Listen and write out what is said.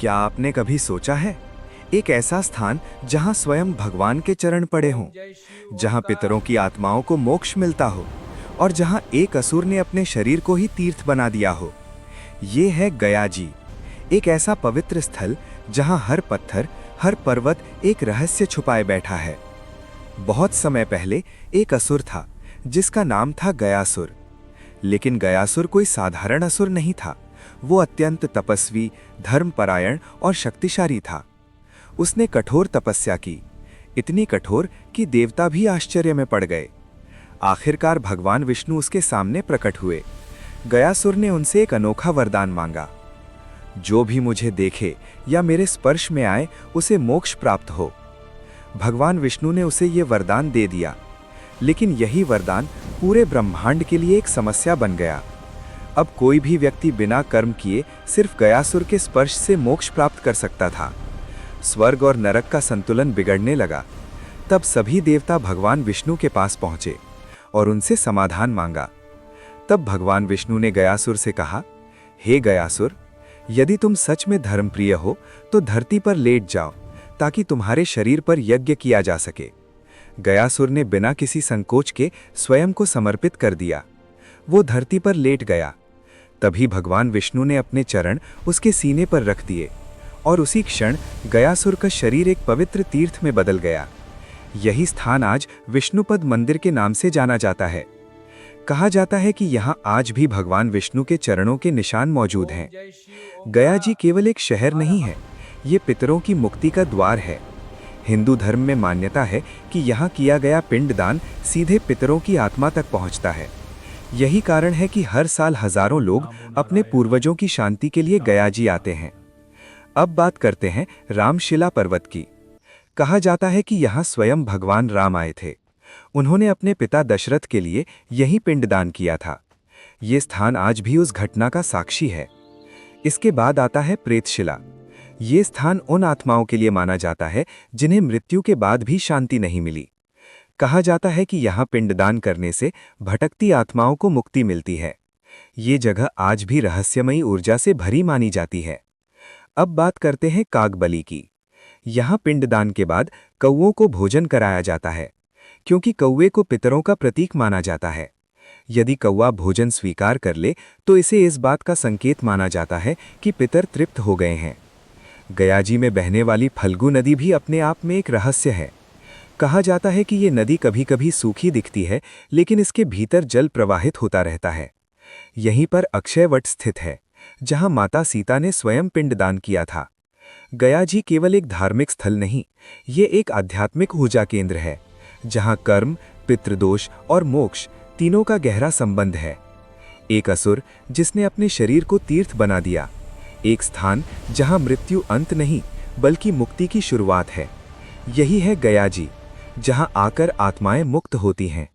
क्या आपने कभी सोचा है, एक ऐसा स्थान जहां स्वयं भगवान के चरण पड़े हों, जहां पितरों की आत्माओं को मोक्ष मिलता हो और जहां एक असुर ने अपने शरीर को ही तीर्थ बना दिया हो। ये है गया जी, एक ऐसा पवित्र स्थल जहां हर पत्थर, हर पर्वत एक रहस्य छुपाए बैठा है। बहुत समय पहले एक असुर था जिसका नाम था गयासुर। लेकिन गयासुर कोई साधारण असुर नहीं था। वो अत्यंत तपस्वी, धर्मपरायण और शक्तिशाली था। उसने कठोर तपस्या की, इतनी कठोर कि देवता भी आश्चर्य में पड़ गए। आखिरकार भगवान विष्णु उसके सामने प्रकट हुए। गयासुर ने उनसे एक अनोखा वरदान मांगा, जो भी मुझे देखे या मेरे स्पर्श में आए उसे मोक्ष प्राप्त हो। भगवान विष्णु ने उसे ये वरदान दे दिया, लेकिन यही वरदान पूरे ब्रह्मांड के लिए एक समस्या बन गया। अब कोई भी व्यक्ति बिना कर्म किए सिर्फ गयासुर के स्पर्श से मोक्ष प्राप्त कर सकता था। स्वर्ग और नरक का संतुलन बिगड़ने लगा। तब सभी देवता भगवान विष्णु के पास पहुंचे और उनसे समाधान मांगा। तब भगवान विष्णु ने गयासुर से कहा, हे गयासुर, यदि तुम सच में धर्मप्रिय हो तो धरती पर लेट जाओ ताकि तुम्हारे शरीर पर यज्ञ किया जा सके। गयासुर ने बिना किसी संकोच के स्वयं को समर्पित कर दिया। वो धरती पर लेट गया। तभी भगवान विष्णु ने अपने चरण उसके सीने पर रख दिए और उसी क्षण गयासुर का शरीर एक पवित्र तीर्थ में बदल गया। यही स्थान आज विष्णुपद मंदिर के नाम से जाना जाता है। कहा जाता है कि यहाँ आज भी भगवान विष्णु के चरणों के निशान मौजूद हैं। गया जी केवल एक शहर नहीं है, ये पितरों की मुक्ति का द्वार है। हिंदू धर्म में मान्यता है कि यहाँ किया गया पिंडदान सीधे पितरों की आत्मा तक पहुँचता है। यही कारण है कि हर साल हजारों लोग अपने पूर्वजों की शांति के लिए गया जी आते हैं। अब बात करते हैं रामशिला पर्वत की। कहा जाता है कि यहाँ स्वयं भगवान राम आए थे। उन्होंने अपने पिता दशरथ के लिए यही पिंडदान किया था। ये स्थान आज भी उस घटना का साक्षी है। इसके बाद आता है प्रेतशिला। ये स्थान उन आत्माओं के लिए माना जाता है जिन्हें मृत्यु के बाद भी शांति नहीं मिली। कहा जाता है कि यहाँ पिंडदान करने से भटकती आत्माओं को मुक्ति मिलती है। ये जगह आज भी रहस्यमयी ऊर्जा से भरी मानी जाती है। अब बात करते हैं कागबली की। यहाँ पिंडदान के बाद कौवों को भोजन कराया जाता है, क्योंकि कौवे को पितरों का प्रतीक माना जाता है। यदि कौवा भोजन स्वीकार कर ले तो इसे इस बात का संकेत माना जाता है कि पितर तृप्त हो गए हैं। गयाजी में बहने वाली फल्गु नदी भी अपने आप में एक रहस्य है। कहा जाता है कि ये नदी कभी कभी सूखी दिखती है, लेकिन इसके भीतर जल प्रवाहित होता रहता है। यहीं पर अक्षयवट स्थित है, जहां माता सीता ने स्वयं पिंडदान किया था। गया जी केवल एक धार्मिक स्थल नहीं, ये एक आध्यात्मिक ऊर्जा केंद्र है, जहां कर्म, पितृदोष और मोक्ष तीनों का गहरा संबंध है। एक असुर जिसने अपने शरीर को तीर्थ बना दिया, एक स्थान जहां मृत्यु अंत नहीं बल्कि मुक्ति की शुरुआत है। यही है गया जी, जहां आकर आत्माएं मुक्त होती हैं।